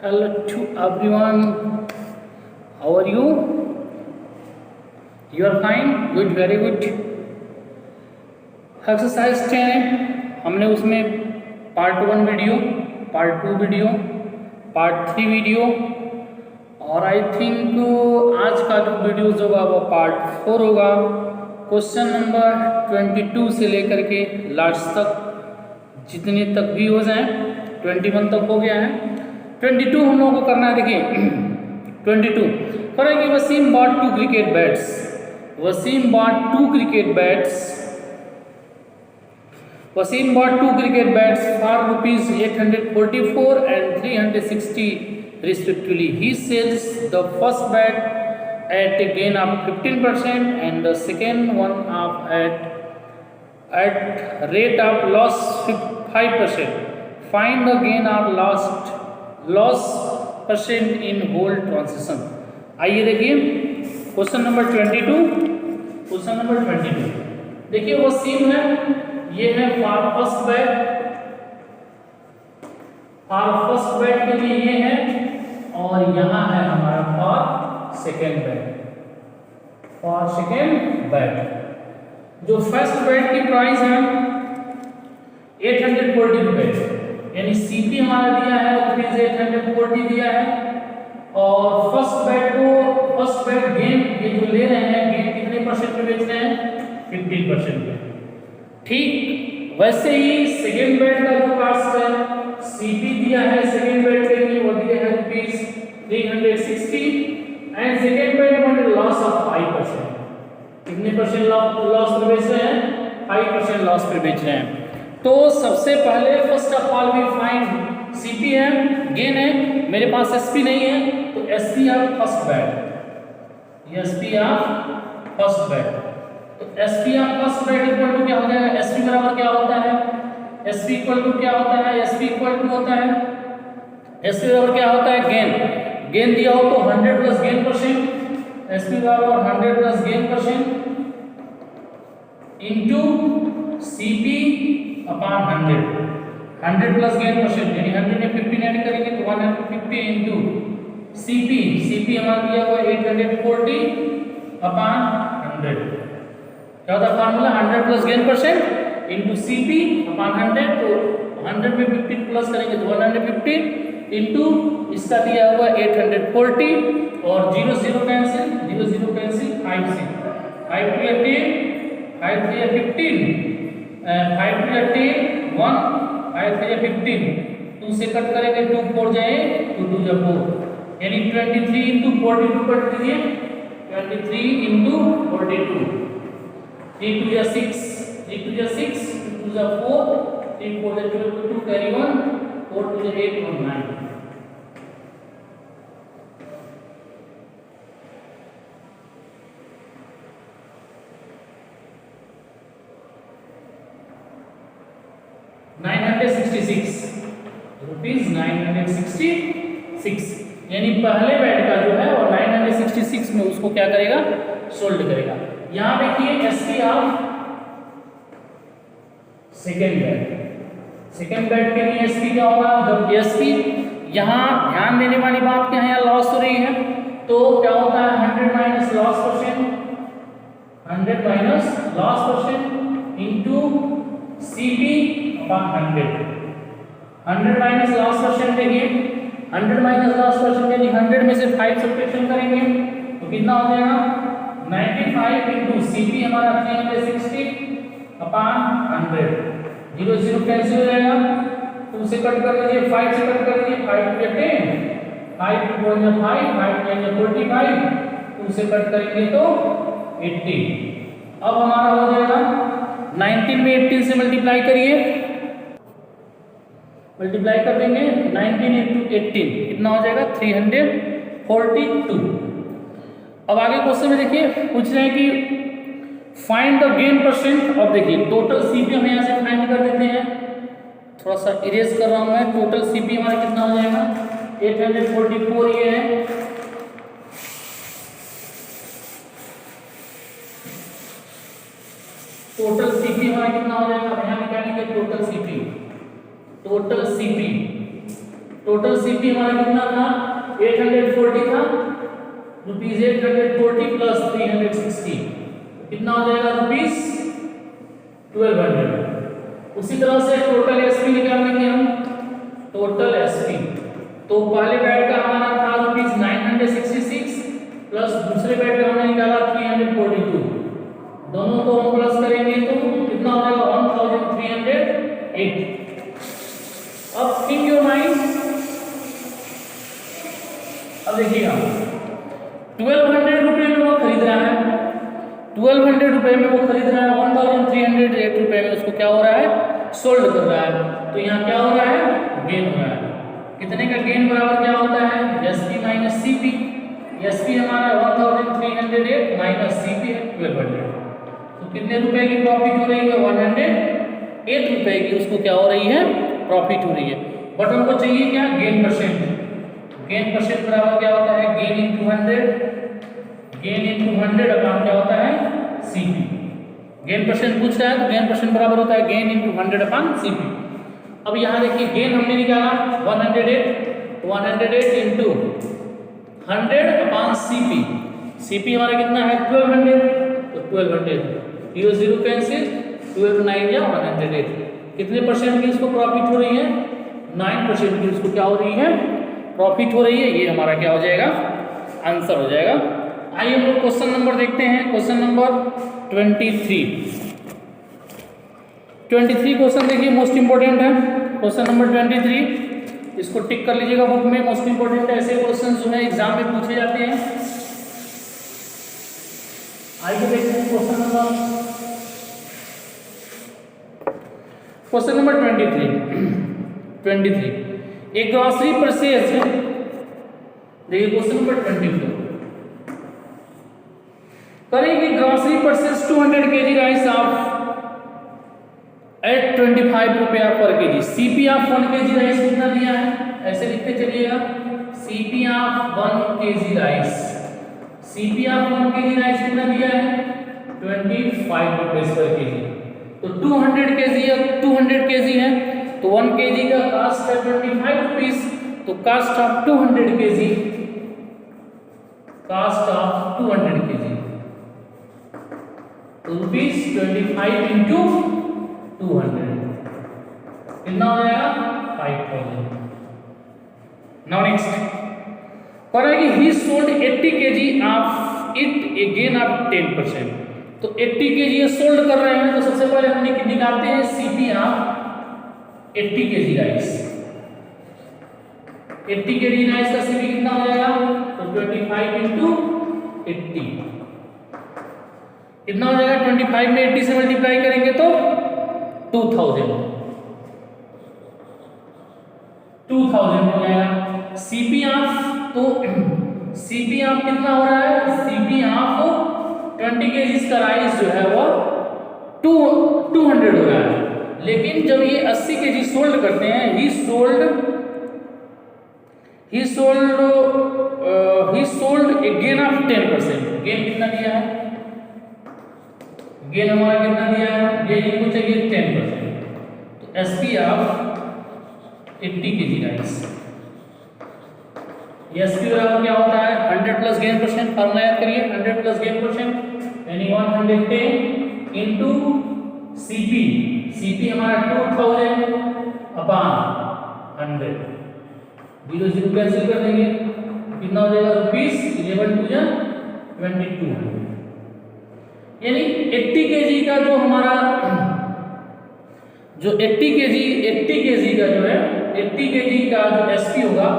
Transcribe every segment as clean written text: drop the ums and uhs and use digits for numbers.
Hello to everyone. How are you? You are fine? Good, very good. Exercise 10 है, हमने उसमें part 1 video, part 2 video, part 3 video और I think आज का जो वीडियो होगा वो पार्ट 4 होगा। क्वेश्चन नंबर 22 से लेकर के लास्ट तक जितने तक भी हो जाएं, 21 तक हो गया है, 22 हम लोगों को करना है। देखिए 22 करेंगे। Wasim bought 2 cricket bats. Wasim bought 2 cricket bats. Wasim bought 2 cricket bats for rupees 844 and 360 respectively. He sells the first bat at a gain of 15% and the second one at rate of loss 5%. Find the gain of loss percent in whole transaction. आइए देखिए question number 22। Question number 22 देखिए वसीम है, ये है for first bat के लिए ये है और यहाँ है हमारा फॉर सेकेंड बैट। जो फर्स्ट बैट की प्राइस है 840 रुपए, यानी सीपी हमारा दिया है रुपीज 840 दिया है और फर्स्ट बैट गेन ये जो ले रहे हैं गेन कितने परसेंट पे बेच रहे हैं? 15% पे। ठीक वैसे ही सेकेंड बैट का जो कास्ट है सीपी दिया है सेकेंड बैट के लिए वो दिया है रुपीज 360 एंड सेकेंड बैट में लॉस ऑफ 5%। कितने परसेंट लॉस पर बेच रहे हैं? 5% लॉस पर बेच रहे हैं। तो सबसे पहले first of all we find CP है, गेन है, मेरे पास एसपी नहीं है तो SP of first bat, SP of first bat. तो SP of first bat equal to क्या हो जाएगा? एसपी बराबर क्या होता है? एसपी इक्वल टू क्या होता है? एसपी इक्वल टू होता है एसपी बराबर क्या होता है? गेन दिया हो तो 100 प्लस गेन परसेंट, एसपी बराबर 100 plus gain percent into CP upon 100 plus gain percent, यानी 100 में 15 ऐड करेंगे तो 150 इनटू सीपी हमारा दिया हुआ 840 अपॉन 100। क्या होता है formula? 100 plus gain percent into CP upon 100, तो 100 में 15 प्लस करेंगे तो 150 इंटू इसका दिया हुआ 840 और 0 0 कैंसिल 5 से 5 3 10 5 3 15 5 3 10 1 5 3 15 2 से कट करेंगे 2 4 जाए तो 2 जा 4, यानी 23 इंटू 42 कट दीजिए 23 इंटू 42 3 2 जा 6 3 2 जा 6 2 जा 4 3 4 जा 12 2 carry 1 4 2 जा 8 1 9। रुपीज 966, यानी पहले बैट का जो है और 966 में उसको क्या करेगा? सोल्ड करेगा। यहां देखिए एसपी ऑफ सेकेंड बैट के लिए एसपी क्या होगा? जब एसपी यहां ध्यान देने वाली बात क्या है, यहां लॉस हो रही है तो क्या होता है 100 minus loss percent into CP upon 100 minus loss percent देखिए 100 माइनस लॉस परसेंट यानी 100 में से 5 सब्ट्रैक्शन करेंगे तो कितना हो जाएगा? 95 इंटू सीपी हमारा 360 अपॉन 100, 0 0 कैंसिल हो जाएगा, 2 से कट कर दीजिए 5 से कट कर दीजिए 5 2 10 5 2 5 5 9 45 2 से कट करेंगे तो 80। अब हमारा हो जाएगा 19 में 18 से मल्टीप्लाई करिए, मल्टीप्लाई कर देंगे 19 इंटू 18 कितना हो जाएगा? 342। अब आगे क्वेश्चन में देखिए पूछ रहे हैं कि फाइंड द गेन परसेंट। अब देखिए टोटल सीपी हम यहाँ से फाइंड कर देते हैं, थोड़ा सा इरेज कर रहा हूँ मैं। टोटल सीपी हमारा कितना हो जाएगा? 844 ये है, टोटल सीपी हमारा कितना हो जाएगा? यहाँ निकालेंगे टोटल सीपी टोटल सीपी हमारा कितना था 840 था रुपीज 840 प्लस 360 कितना हो जाएगा रुपीज 1200। उसी तरह से टोटल एसपी निकालेंगे हम। टोटल एसपी तो पहले बेड का हमारा था रुपीज 966 प्लस दूसरे बेड का हमने निकाला 342, दोनों को हम प्लस करेंगे तो कितना हो जाएगा 1308। अब थिंक योर माइंड, अब देखिएगा 1200 रुपए में वो खरीद रहा है, 1200 रुपए में वो खरीद रहा है, 1308 रुपए में उसको क्या हो रहा है सोल्ड कर रहा है। तो यहाँ क्या हो रहा है गेन हो रहा है। कितने का गेन बराबर क्या होता है एसपी माइनस सीपी। एसपी हमारा 1308 माइनस सीपी है 1200। तो कितने रुपए की प्रॉफिट हो रही है 108 रुपए की उसको क्या हो रही है प्रॉफिट हो रही है। बट हमको चाहिए क्या गेन परसेंट। गेन परसेंट बराबर क्या होता है gain into 100, gain into 100 upon क्या होता है सीपी। गेन परसेंट पूछ रहा है तो गेन परसेंट बराबर होता है गेन इंटू 100 अपॉन सीपी। अब यहाँ देखिए गेन हमने निकाला 108 इंटू 100 अपॉन सीपी। सीपी हमारा कितना है 1200, तो 1200 0 कैंसिल 12 9 या 108। कितने परसेंट की उसको प्रॉफिट हो रही है 9% की उसको क्या हो रही है प्रॉफिट हो रही है। ये हमारा क्या हो जाएगा आंसर हो जाएगा। आइए हम लोग क्वेश्चन नंबर देखते हैं। क्वेश्चन नंबर 23 क्वेश्चन देखिए मोस्ट इंपोर्टेंट है। क्वेश्चन नंबर 23 इसको टिक कर लीजिएगा बुक में। मोस्ट इंपोर्टेंट ऐसे क्वेश्चन जो है एग्जाम में पूछे जाते हैं। आइए देखते हैं क्वेश्चन नंबर 23 एक ग्रॉसरी परचेज है। देखिए क्वेश्चन नंबर 24 करेंगे grocery purchase 200 kg rice of at 25 रुपया per KG. CP of 1 kg rice कितना दिया है ऐसे लिखते चलिएगा। CP of 1 kg rice, CP of 1 kg rice कितना दिया है 25 रुपए पर केजी। तो 200 kg अब 200 kg है तो 1 kg का कास्ट है 25 रुपीस। तो cost of 200 kg, cost of 200 kg तो रुपीस 25 इंटू 200 कितना हो जाएगा 5000। नाउ नेक्स्ट करेगी he sold 80 kg of it a gain of 10%। तो 80 kg ये सोल्ड कर रहे हैं तो सबसे पहले हम निकालते हैं CP of 80 kg rice. 80 kg rice का सीपी कितना हो जाएगा तो 25 इंटू 80 कितना हो जाएगा 25 में 80 से मल्टीप्लाई करेंगे तो 2000 हो जाएगा। सीपी ऑफ तो सीपी ऑफ कितना हो रहा है सीपी ऑफ 20 kg का राइस जो है वो 200 हो रहा है। लेकिन जब ये 80 kg सोल्ड करते हैं ही sold A gain of 10%। Gain कितना दिया है गेन हमारा कितना दिया है गेन इनको चाहिए 10%। तो SP of 80 kg rice SP बराबर क्या होता है 100 प्लस गेन परसेंट। फॉर्मूला याद करिए 100 प्लस गेन परसेंट यानी 110 इंटू सीपी। सीपी हमारा 2000 अपॉन 100 0 0 कैंसिल कर देंगे कितना हो जाएगा रुपीस 11 2 2200। यानी 80 kg का जो हमारा जो 80 kg का जो है 80 kg का जो एसपी होगा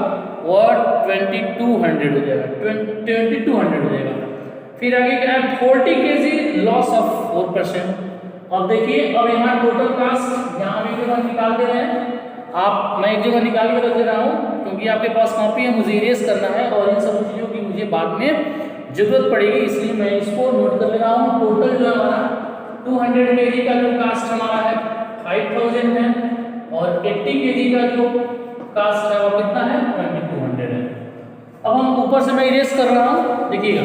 वो 2200 हो जाएगा 2200 हो जाएगा। फिर आगे क्या है 40 kg लॉस ऑफ 4%। अब देखिए अब यहाँ टोटल कास्ट यहाँ हम एक जगह निकाल दे रहे हैं। मैं एक जगह निकाल के रख दे रहा हूँ क्योंकि आपके पास कॉपी है मुझे इरेज करना है और इन सब चीज़ों की मुझे बाद में जरूरत पड़ेगी इसलिए मैं इसको नोट कर ले रहा हूँ। टोटल जो हमारा 200 kg का जो कास्ट हमारा है 5000 है और 80 kg का जो कास्ट है वो कितना है 2200 है। अब हम ऊपर से मैं इरेज कर रहा हूँ देखिएगा।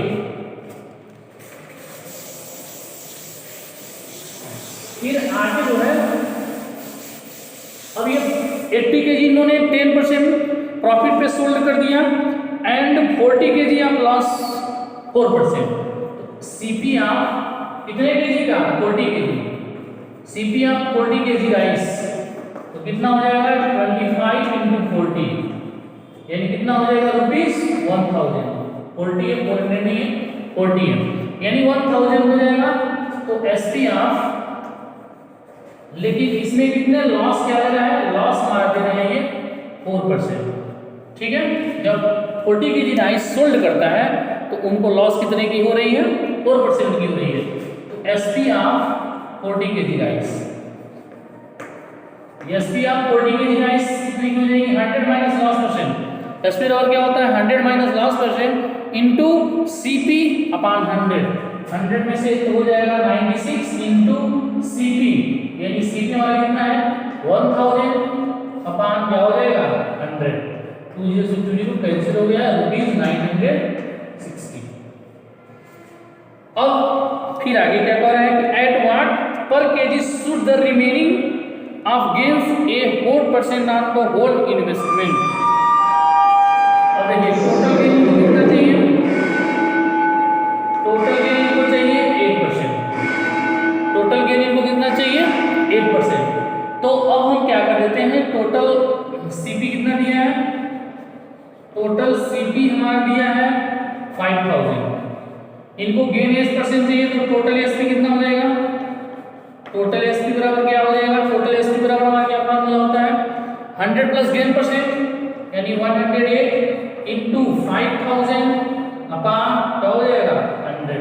फिर आगे जो है अब ये 80 kg इन्होंने 10% प्रॉफिट पे सोल्ड कर दिया एंड 40 kg आप लॉस 4%। सीपी आप कितने केजी का 40 kg, सीपी आप 40 kg राइस, तो कितना हो जाएगा 25 into 40 यानी कितना हो जाएगा रुपीस 1000। 40 है 400 नहीं है 40 है यानी 1000 हो जाएगा। तो एसपी आप, लेकिन इसमें कितने लॉस क्या लग रहा है, लॉस मार दे रहे हैं ये 4%। ठीक है, जब 40 kg राइस सोल्ड करता है तो उनको लॉस कितने की हो रही है 4% की हो रही है। तो एसपी आप 40 kg राइस, एसपी आप 40 kg राइस कितनी की हो जाएगी 100 माइनस लॉस परसेंट। एसपी और क्या होता है 100 minus loss percent into CP upon 100 में से हो जाएगा 96 इनटू सीपी यानी सीपी हमारा कितना है 1000 अपॉन क्या हो जाएगा 100, 20 से 20 कैंसिल हो गया रुपीस 960। अब फिर आगे क्या कह रहा है कि at what per KG should the remaining of gains a 4% on the whole investment. अब देखिए टोटल गेन को कितना चाहिए, टोटल गेन को चाहिए 8%, टोटल गेन को कितना चाहिए 8%। तो अब हम क्या कर देते हैं, टोटल सीपी कितना दिया है, टोटल सीपी हमारा दिया है 5000, इनको गेन 8% चाहिए तो टोटल एसपी कितना हो जाएगा, टोटल एसपी बराबर क्या हो जाएगा, टोटल एसपी बराबर हमारा क्या फॉर्मूला होता है 100 प्लस गेन परसेंट यानी 108 इनटू 5000 अपॉन क्या हो जाएगा 100,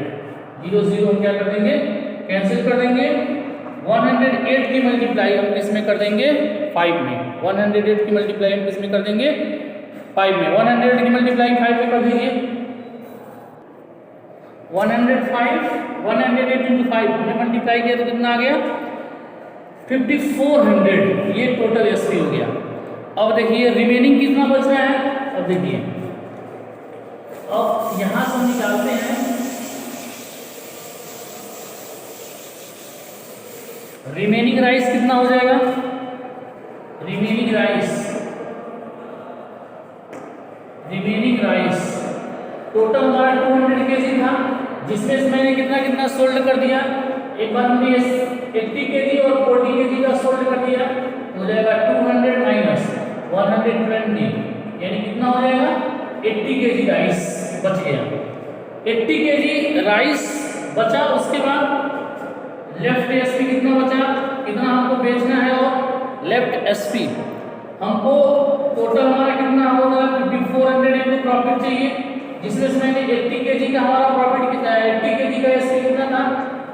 0 0 हम क्या कर देंगे कैंसिल कर देंगे। 108 की मल्टीप्लाई हम किसमें कर देंगे 5 में, 108 की मल्टीप्लाई हम किसमें कर देंगे 5 में, 108 की मल्टीप्लाई 5 में कर दीजिए 108 into 5 हमने मल्टीप्लाई किया तो कितना आ गया 5400, ये टोटल एसपी हो गया। अब देखिए रिमेनिंग कितना बच रहा है, अब देखिए अब यहां से हम निकालते हैं रिमेनिंग राइस कितना हो जाएगा, रिमेनिंग राइस टोटल हमारा 200 kg था जिसमें से मैंने कितना सोल्ड कर दिया, एक बार हमने 80 kg और 40 kg का सोल्ड कर दिया हो जाएगा 200 माइनस 120 यानी कितना हो जाएगा 80 kg राइस बच गया, 80 kg राइस बचा। उसके बाद लेफ्ट एसपी कितना बचा, कितना हमको बेचना है और लेफ्ट एसपी हमको टोटल हमारा कितना होगा 5400 इनटू प्रॉफिट चाहिए जिसमें से मैंने 80 kg का हमारा प्रॉफिट कितना है, 80 kg का एसपी कितना था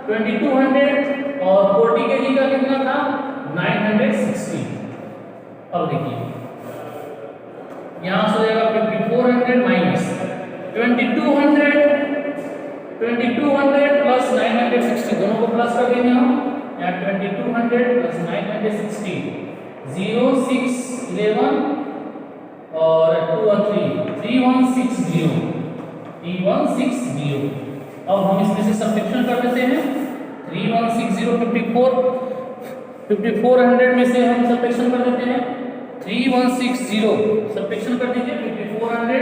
2200 और 40 kg का कितना था 960। अब देखिए यहां से हो जाएगा 5400 माइनस 2200 प्लस 960 दोनों को प्लस कर देंगे हम, या 2200 प्लस 960 0 6 11 और 2 और 3 3160 3160। अब हम इसमें से सब्ट्रैक्शन कर देते हैं 3160 5400 में से हम सब्ट्रैक्शन कर देते हैं 3160 सब्ट्रैक्शन कर दीजिए 5400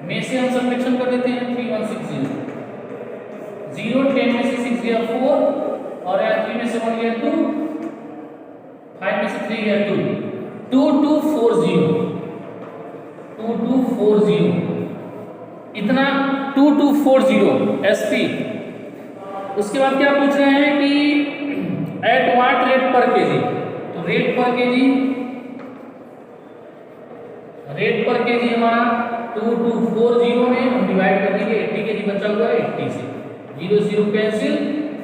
में से हम सब्ट्रैक्शन कर देते हैं 3160 0 10 में से 6 गया 4 और 3 में से 1 गया 2 5 में से 3 गया 2 2240 इतना 2240 एसपी। उसके बाद क्या पूछ रहे हैं कि एट व्हाट रेट पर केजी, तो रेट पर केजी हमारा 2240 में हम डिवाइड कर देंगे 80 केजी बचा हुआ है 80 से 0 0 कैंसिल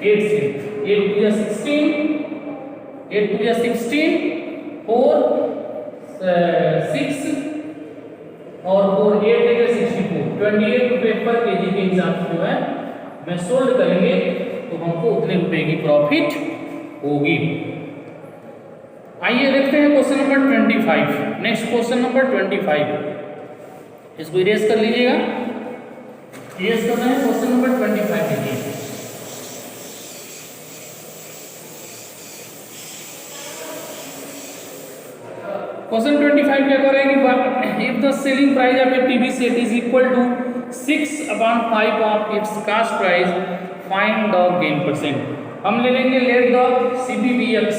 8 से 8 टू 16 4 6 और 4 8 64 28 रुपए पर केजी के हिसाब से जो है मैं सोल्ड करेंगे तो हमको उतने रुपए की प्रॉफिट होगी। आइए देखते हैं question number 25। Next question number 25, इसको इरेज कर लीजिएगा, इरेज करना है क्वेश्चन नंबर 25 लीजिए। क्वेश्चन 25 क्या करें कि if the selling price of a PV set is equal to 6/5 of its cost price, find the gain percent. हम ले लेंगे let the CPVX.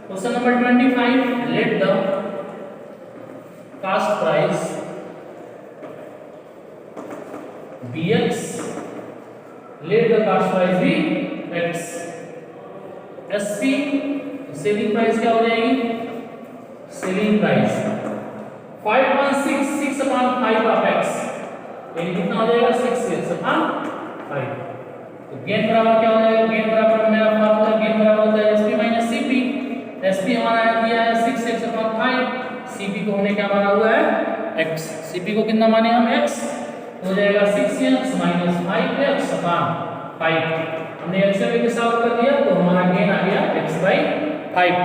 Question number 25, let the cost price BX, let the cost price be X. SP selling price क्या हो जाएगी? Selling price 5/6 of x, यानी कितना हो जाएगा? 6/5. तो गेन बराबर क्या हो जाएगा? गेन बराबर मेरा फार्मूला गेन बराबर होता है SP माइनस CP. SP हमारा दिया है 6/5, CP को हमने क्या माना हुआ है? x. CP को कितना माने हम? x. हो जाएगा 6x माइनस 5x/5. हमने x के साथ कर दिया तो हमारा गेन आ गया x/5.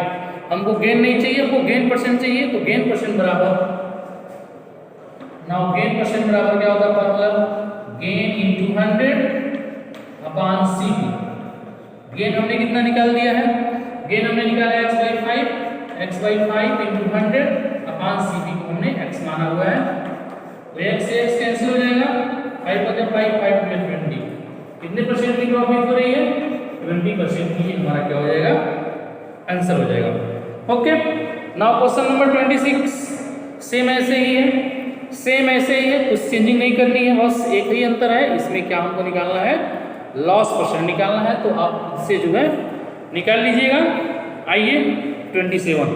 हमको गेन नहीं चाहिए, हमको गेन परसेंट चाहिए. तो गेन परसेंट बराबर, नाउ गेन परसेंट बराबर क्या होता है formula? Gain into 100/CP. Gain हमने कितना निकाल दिया है? गेन हमने निकाला x/5. x/5 इनटू 100/CP को हमने x माना हुआ है. तो x से x कैंसिल हो जाएगा. 5 बटे 5, 5 में 20. कितने परसेंट की प्रॉफिट हो रही है? 20% की. हमारा क्या हो जाएगा? आंसर हो जाएगा. Okay, now question number 26 same ऐसे ही है, सेम ऐसे ही है, कुछ चेंजिंग नहीं करनी है, बस एक ही अंतर है. इसमें क्या हमको निकालना है? लॉस परसेंट निकालना है. तो आप इससे जो है निकाल लीजिएगा. आइए 27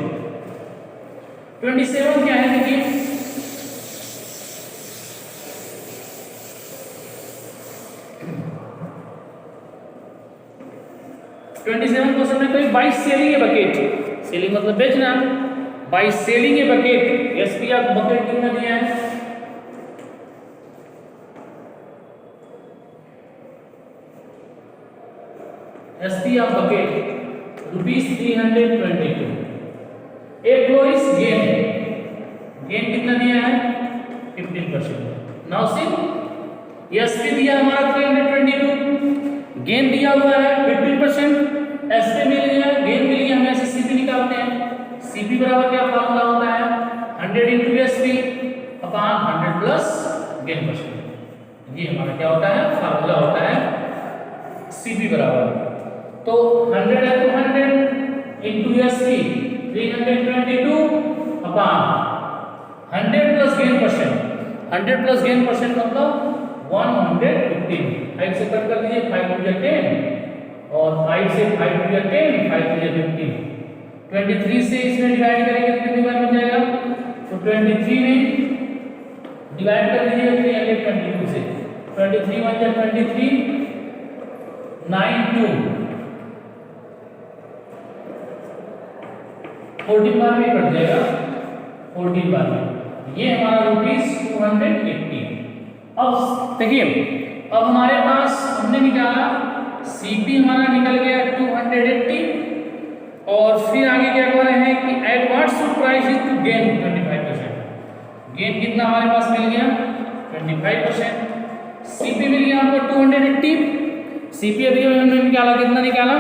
क्या है देखिए. क्वेश्चन में कोई by selling a bucket, selling मतलब बेचना, by selling a bucket. SP of bucket कितना दिया है? SP of bucket ₹322. A flourish gain, gain कितना दिया है? 15%. नाउ सी एसपी दिया हमारा 322, गेन दिया हुआ है 15%. एसपी मिल गया, गेन मिल गया, हम ऐसे सीपी निकालते हैं. सीपी बराबर क्या फार्मूला होता है? 100 into SP upon 100 plus gain percent. ये हमारा क्या होता है? फार्मूला होता है सीपी बराबर. तो 100 है तो 100 into SP 322 upon 100 plus gain percent. 100 plus gain percent मतलब 115. 5 से कट कर दीजिए, 5 टू 10 और 5 से 5 टू 10, 5 टू 15. 23 से इसमें डिवाइड करेंगे तो कितनी बार मिल जाएगा? तो 23 में डिवाइड कर दीजिए 322 से. 23 1 जा 23, 9 2 14 बार में कट जाएगा. 14 बार में ये हमारा ₹280. अब देखिए, अब हमारे पास हमने निकाला सीपी, हमारा निकल गया 280. और फिर आगे क्या कर रहे हैं कि at what should price is to gain 25%. Gain कितना हमारे पास मिल गया? 25%. सीपी मिल गया हमको 280. सीपी अभी हमने निकाला, कितना निकाला?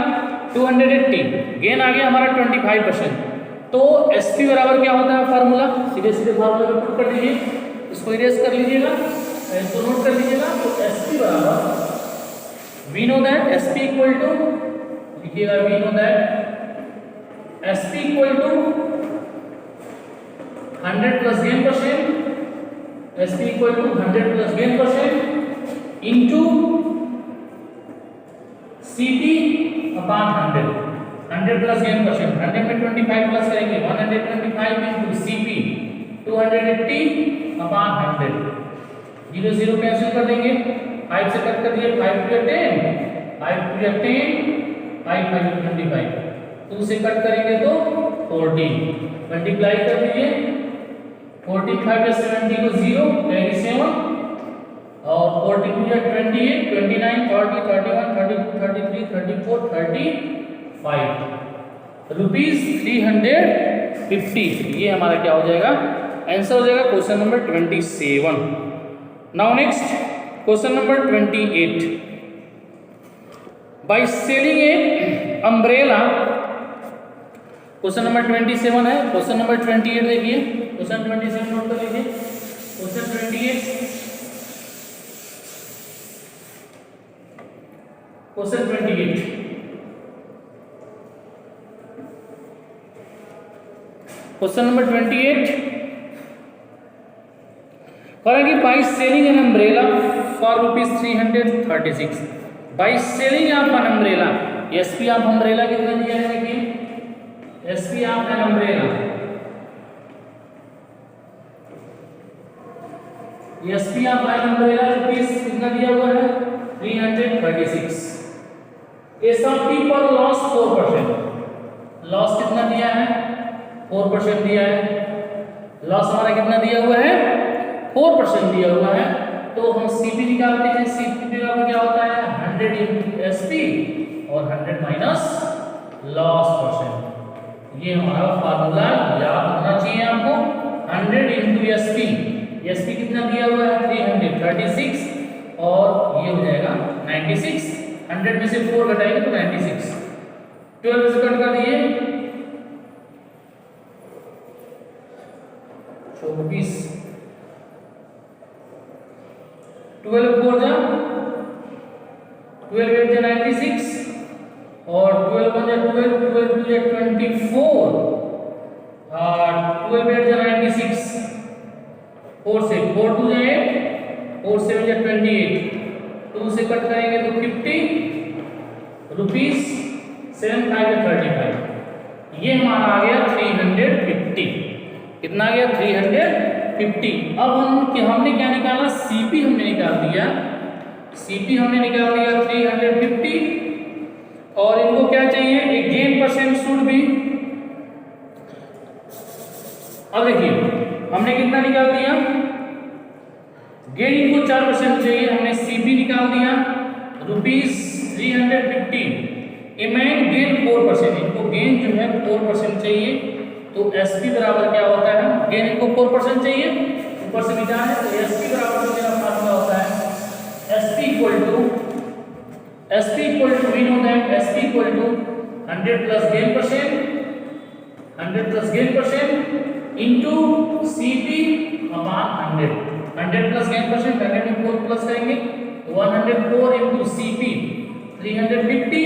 280. गेन आ गया हमारा 25%. तो एसपी बराबर क्या होता है फार्मूला? सीधे सीधे फार्मूला में पुट कर दीजिए, इसको इरेज कर लीजिएगा, इसको नोट कर लीजिएगा. तो एसपी बराबर we know that SP equal to, लिखिएगा we know that SP equal to 100 plus gain percent. SP equal to 100 plus gain percent into CP upon 100. 100 plus gain percent, 100 में 25 प्लस करेंगे, 125 इंटू सीपी 280 अपॉन 100. 0 0 कैंसिल कर देंगे, 5 से cut कर दिए, 5 to 10, 5 to 10, 5 5 25. 2 से cut करेंगे तो 14. मल्टीप्लाई कर दीजिए, 14 5 या 70 को 0 कैरी 7 और 14 टू 28, 29 30 31 32 33 34 35 ₹350. ये हमारा क्या हो जाएगा? आंसर हो जाएगा question number 27. Now next question number 28. By selling A umbrella question number 27 है। क्वेश्चन नंबर 28 देखिए, क्वेश्चन 27 नोट कर लीजिए। क्वेश्चन 28, क्वेश्चन 28 क्वेश्चन नंबर 28 करेंगे by selling an umbrella for ₹336। By selling of an umbrella, SP of umbrella कितना दिया है देखिए, SP of an umbrella, SP of an umbrella rupees कितना दिया हुआ है 336। एसआरटी पर लॉस 4%, लॉस कितना दिया है 4% दिया है। लॉस हमारा कितना दिया हुआ है 4% दिया हुआ है। तो हम सीपी निकालते हैं। सीपी का क्या होता है 100 into एसपी और 100 माइनस लॉस परसेंट। ये हमारा फार्मूला याद होना चाहिए आपको। 100 into एसपी, एसपी कितना दिया हुआ है 336 और ये हो जाएगा 96। 100 में से 4 घटाएंगे तो 96। 12 से कट कर दिए 24, 12 4 जा 12 8 जा 96 और 12 1 जा 12, 12 2 जा 24 और 12 8 जा 96, 4 से 4 2 जा 8, 4 7 जा 28, 2 से कट करेंगे तो 50 रुपीस, 7 5 जा 35। ये हमारा आ गया 350। कितना आ गया 350। अब हमने क्या निकाला, सीपी हमने निकाल दिया, सीपी हमने निकाल दिया 350 और इनको क्या चाहिए एक गेन परसेंट शुड भी। अब देखिए हमने कितना निकाल दिया, गेन इनको 4% चाहिए, हमने सीपी निकाल दिया ₹350। इमेन गेन 4%, इनको गेन जो है 4% चाहिए। तो एसपी बराबर क्या होता है, गेन इनको 4% चाहिए, ऊपर से विचार है तो एसपी बराबर मेरा फार्मूला होता है SP equal to we know that SP equal to 100 plus gain percent, 100 plus gain percent into CP upon 100। 100 plus gain percent, 100 में 4 प्लस करेंगे तो 104 इनटू सीपी 350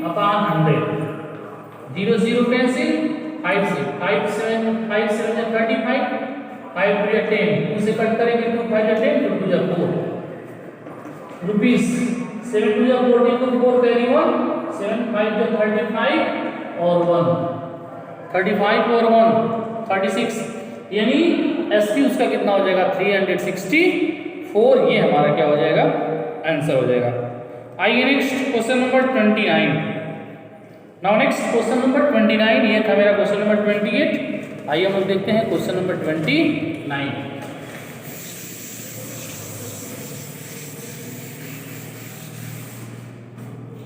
अपॉन 100। 0 0 कैंसिल, 5 से 5 7 5 7 जा 35, 5 2 जा 10, 2 से कट करेंगे 2 5 जा 10, 2 2 जा 4 रुपीस, 7 2 जा 44, 4 कैरी 1, 7 5 जा 35 और 1 35 और 1 36, यानी एसपी उसका कितना हो जाएगा 364। ये हमारा क्या हो जाएगा आंसर हो जाएगा। आइए next question number 29। Now next question number 29, ये था मेरा क्वेश्चन नंबर 28। आइए हम लोग देखते हैं क्वेश्चन नंबर 29।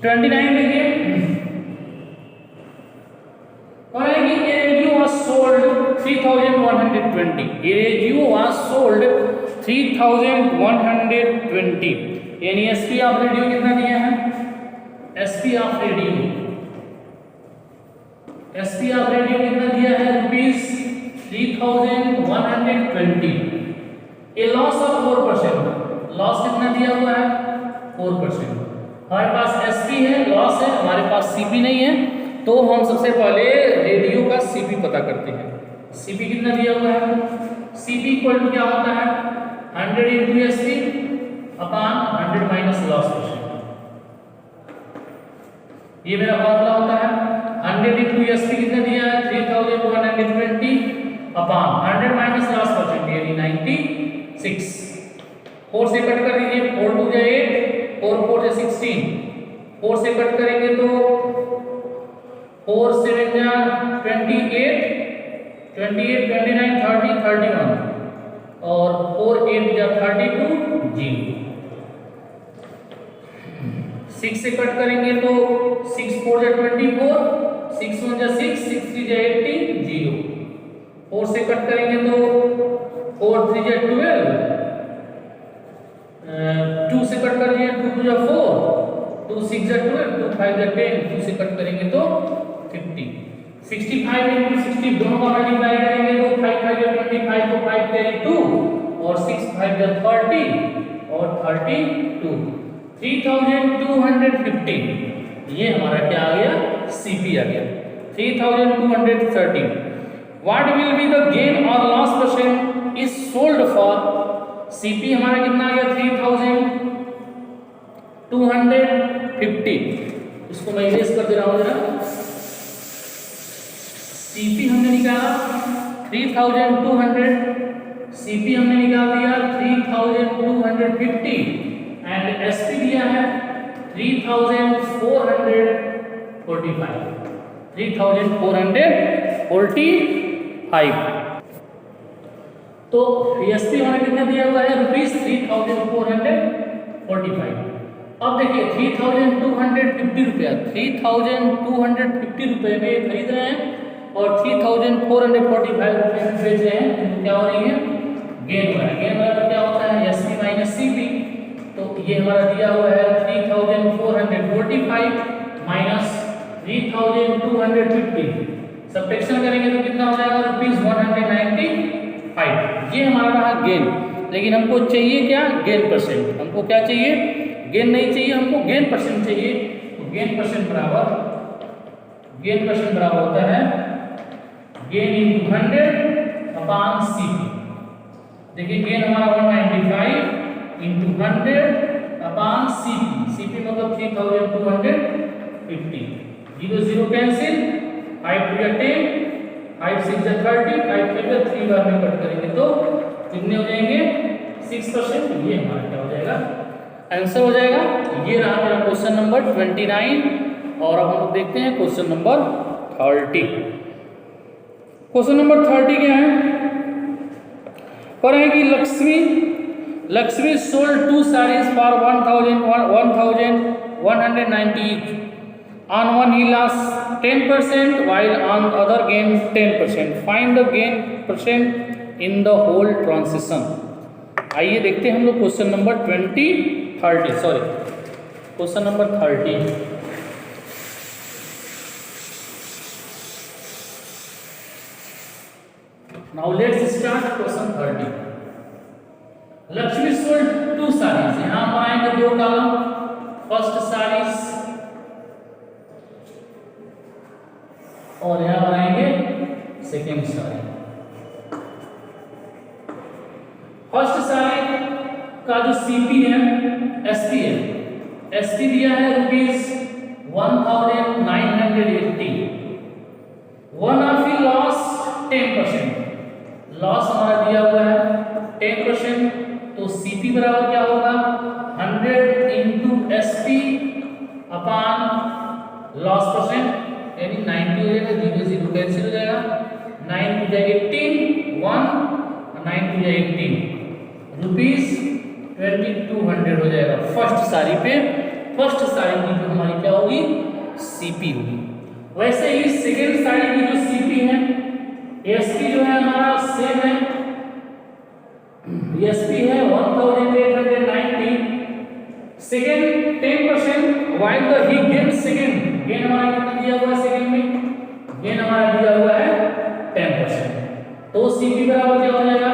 देखिए और है कि a radio was sold 3120, a radio was sold 3120, यानी एसपी ऑफ रेडियो कितना दिया है, एसपी ऑफ रेडियो कितना दिया है ₹3120। ए लॉस ऑफ 4%, लॉस कितना दिया हुआ है 4%। हमारे पास एसपी है, लॉस है, हमारे पास सीपी नहीं है, तो हम सबसे पहले रेडियो का सीपी पता करते हैं। सीपी कितना दिया हुआ है, सीपी इक्वल टू क्या होता है 100 into SP upon 100 minus loss percent. ये मेरा फॉर्मूला होता है 100 इंटू एसपी कितना दिया है 3120 अपॉन 100 माइनस लॉस परसेंट यानी 96। 4 से कट कर दीजिए, 4 2 जा 8, 4 4 जा 16, 4 से कट करेंगे तो 4 7 जा 28, 29 30 31 और 4 8 जा 32 0। 6 से कट करेंगे तो 6 4 जा 24, 6 1 जा 6, 6 3 जा 18 0। 4 से कट करेंगे तो 4 3 जा 12, 2 से कट करेंगे 2 2 जा 4, 2 6 जा 12, 2 5 जा 10, 2 से कट करेंगे तो 50। 65 इंटू 60 दोनों का मल्टीप्लाई करेंगे तो 5 5 या 25 को 5 कैरी 2 और 6 5 या 30 और 32 3250 ये हमारा क्या आ गया सीपी आ गया 3230 what will be the gain और loss percent is sold for CP हमारा कितना आ गया 3250 इसको मैं इरेज कर दे रहा हूं जरा सीपी हमने निकाला 3200 सीपी हमने निकाल दिया 3250 एंड एसपी दिया है 3445 तो एसपी हमारा कितना दिया हुआ है ₹3445 अब देखिए 3250 रुपया 3250 रुपये में खरीद रहे हैं और 3445 रुपये में बेच रहे हैं तो क्या हो रही है गेन हो रहा है गेन वाला क्या होता है एसपी माइनस सीपी तो ये हमारा दिया हुआ है 3445 माइनस 3250 सब्ट्रैक्शन करेंगे तो कितना हो जाएगा ₹195 ये हमारा रहा गेन लेकिन हमको चाहिए क्या गेन परसेंट हमको क्या चाहिए गेन नहीं चाहिए हमको गेन परसेंट चाहिए तो गेन परसेंट बराबर होता है गेन इंटू 100 अपॉन सीपी देखिए गेन हमारा 195 इंटू 100 अपॉन सीपी मतलब 3250 0 0 कैंसिल 5 2 10 5 6 30 5 5 3 बार में कट करेंगे तो कितने हो जाएंगे 6% ये हमारा क्या हो जाएगा आंसर हो जाएगा ये रहा मेरा क्वेश्चन नंबर 29 और अब हम लोग देखते हैं क्वेश्चन नंबर 30 क्वेश्चन नंबर 30 क्या है पर है कि Lakshmi sold 2 sarees for 1190 each on one he lost 10% while on other gained 10% find the gain percent in the whole transaction आइए देखते हैं हम लोग question number 30 Now let's start question 30. Lakshmi sold 2 sarees. यहाँ पर आएंगे 2 कॉलम फर्स्ट sarees और यहाँ पर आएंगे सेकेंड साड़ी फर्स्ट साड़ी का जो सीपी है एसपी दिया है ₹1980 one of he loss 10% loss हमारा दिया हुआ है 10% तो सीपी बराबर क्या होगा 100 into SP upon loss percent यानी 90 हो जाएगा 0 0 कैंसिल हो जाएगा 9 टू जाए 18 1 9 टू जाए 18 ₹2200 हो जाएगा फर्स्ट साड़ी पे फर्स्ट साड़ी की जो हमारी क्या होगी सीपी होगी वैसे ही सेकेंड साड़ी की जो सीपी है एसपी जो है हमारा सेम है एसपी है 1890 second 10% while the he gains second gain हमारा कितना दिया हुआ है सेकंड में गेन हमारा दिया हुआ है 10% तो सीपी बराबर क्या हो जाएगा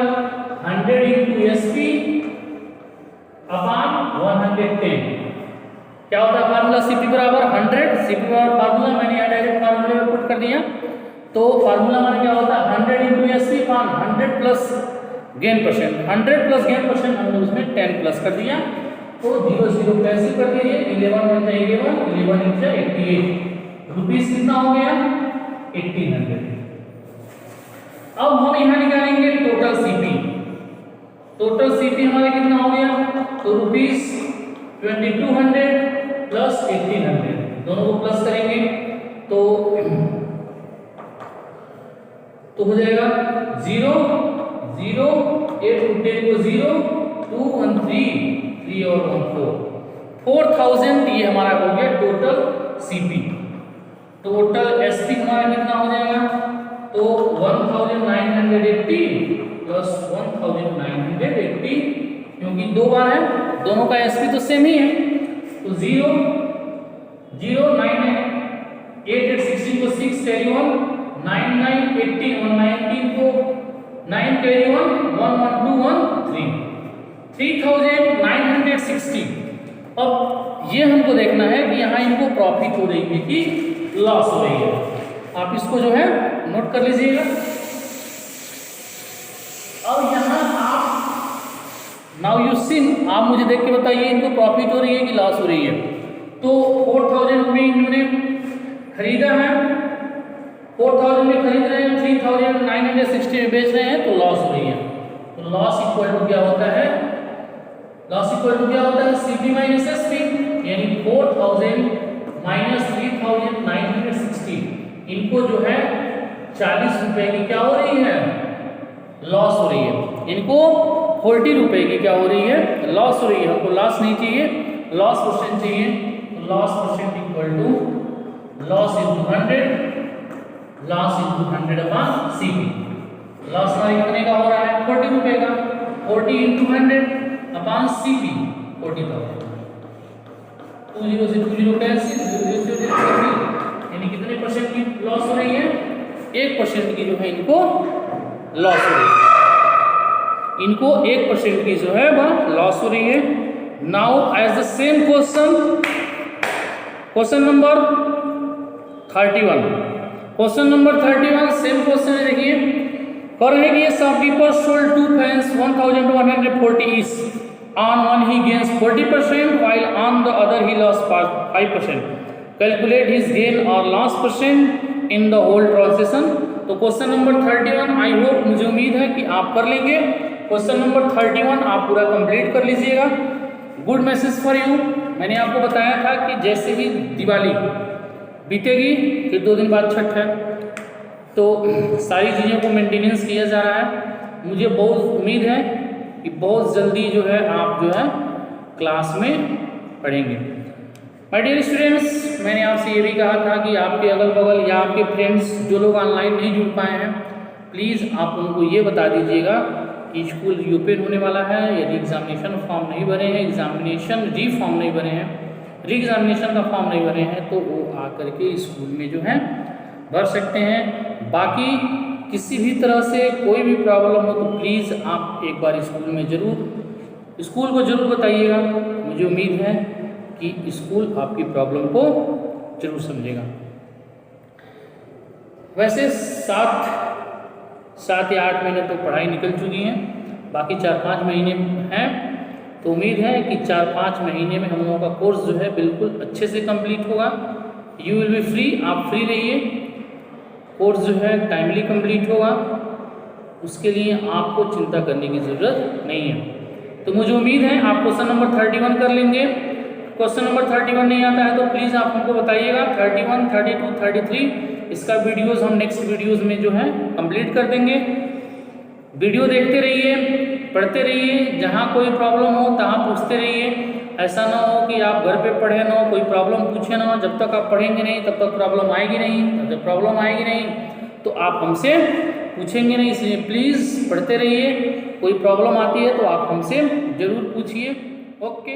100 into एसपी अपॉन 110 क्या होता है फार्मूला सीपी बराबर 100 सीपी बराबर फार्मूला मैंने यहाँ डायरेक्ट फार्मूले में पुट कर दिया तो फार्मूला हमारा क्या होता है 100 into SP upon 100 plus gain percent 100 plus gain percent हमने उसमें 10 प्लस कर दिया तो 0 0 कैंसिल कर दीजिए 11 1 11 11 1 88 रुपीस कितना हो गया 1800 अब हम यहाँ निकालेंगे टोटल सीपी हमारा कितना हो गया तो ₹2200 प्लस 1800 दोनों को प्लस करेंगे तो हो जाएगा 0 0 8 to 10 को 0 2 1 3 3 और 1 4 4000 ये हमारा हो गया टोटल सीपी टोटल एसपी हमारा कितना हो जाएगा तो 1980 प्लस 1980 क्योंकि 2 बार है दोनों का एसपी तो सेम ही है तो 0 0 9 8 8 16 को 6 कैरी 1 9980 और 19 को 9 कैरी 1 11213 3960। अब ये हमको देखना है कि यहाँ इनको प्रॉफिट हो रही है कि लॉस हो रही है। आप इसको जो है नोट कर लीजिएगा। अब यहाँ आप नाउ यू सी, आप मुझे देख के बताइए इनको प्रॉफिट हो रही है कि लॉस हो रही है। तो 4000 में इन्होंने खरीदा है, 4000 में खरीद रहे हैं, 3960 में बेच रहे हैं, तो लॉस हो रही है। तो लॉस इक्वल टू क्या होता है? लॉस इक्वल टू क्या होता है? CP माइनस SP, यानी 4000 माइनस 3960। इनको जो है 40 रुपए की क्या हो रही है? लॉस हो रही है। इनको 40 रुपए की क्या हो रही है? लॉस हो रही है। हमको लॉस नहीं चाहिए, लॉस परसेंट चाहिए। तो loss percent equal to loss into 100, loss into 100 upon CP। Loss हमारे कितने का हो रहा है? 40 रुपए का। 40 इंटू 100 अपॉन CP 40,000। 20 से 20 कैंसिल, 0 से 0, यानी कितने परसेंट की लॉस हो रही है? 1% की जो है इनको लॉस हो रही है। इनको 1% की जो है वह लॉस हो रही है। Now as the same question, question number 31। Question number 31 same question है। देखिए कह रहे हैं कि shopkeeper sold 2 fans 1140 each. On one he gains 40%, while on the other he lost 5%. Calculate his gain or loss percent in the whole transaction. तो question number 31 I hope, मुझे उम्मीद है कि आप कर लेंगे। क्वेश्चन नंबर 31 आप पूरा कंप्लीट कर लीजिएगा। Good message for you. मैंने आपको बताया था कि जैसे ही दिवाली बीतेगी फिर 2 दिन बाद छठ है, तो सारी चीज़ों को मेंटेनेंस किया जा रहा है। मुझे बहुत उम्मीद है कि बहुत जल्दी जो है आप जो है क्लास में पढ़ेंगे। माय डियर स्टूडेंट्स, मैंने आपसे ये भी कहा था कि आपके अगल बगल या आपके फ्रेंड्स जो लोग ऑनलाइन नहीं जुड़ पाए हैं, प्लीज़ आप उनको ये बता दीजिएगा कि स्कूल रीओपन होने वाला है। यदि एग्जामिनेशन फॉर्म नहीं भरे हैं, एग्जामिनेशन री फॉर्म नहीं भरे हैं, री एग्जामिनेशन का फॉर्म नहीं भरे हैं, तो वो आकर के स्कूल में जो है भर सकते हैं। बाकी किसी भी तरह से कोई भी प्रॉब्लम हो तो प्लीज़ आप एक बार स्कूल को ज़रूर बताइएगा। मुझे उम्मीद है कि स्कूल आपकी प्रॉब्लम को जरूर समझेगा। वैसे 7 या 8 महीने तो पढ़ाई निकल चुकी हैं, बाकी 4-5 महीने हैं। तो उम्मीद है कि 4-5 महीने में हम लोगों का कोर्स जो है बिल्कुल अच्छे से कंप्लीट होगा। यू विल बी फ्री, आप फ्री रहिए। कोर्स जो है टाइमली कंप्लीट होगा, उसके लिए आपको चिंता करने की ज़रूरत नहीं है। तो मुझे उम्मीद है आप क्वेश्चन नंबर 31 कर लेंगे। क्वेश्चन नंबर 31 नहीं आता है तो प्लीज़ आप हमको बताइएगा। 31, 32, 33 इसका वीडियोज़ हम नेक्स्ट वीडियोज़ में जो है कंप्लीट कर देंगे। वीडियो देखते रहिए, पढ़ते रहिए, जहाँ कोई प्रॉब्लम हो तहाँ पूछते रहिए। ऐसा ना हो कि आप घर पे पढ़े ना हो, कोई प्रॉब्लम पूछे ना हो। जब तक आप पढ़ेंगे नहीं तब तक प्रॉब्लम आएगी नहीं, जब प्रॉब्लम आएगी नहीं तो आप हमसे पूछेंगे नहीं। इसलिए प्लीज़ पढ़ते रहिए। कोई प्रॉब्लम आती है तो आप हमसे ज़रूर पूछिए। ओके।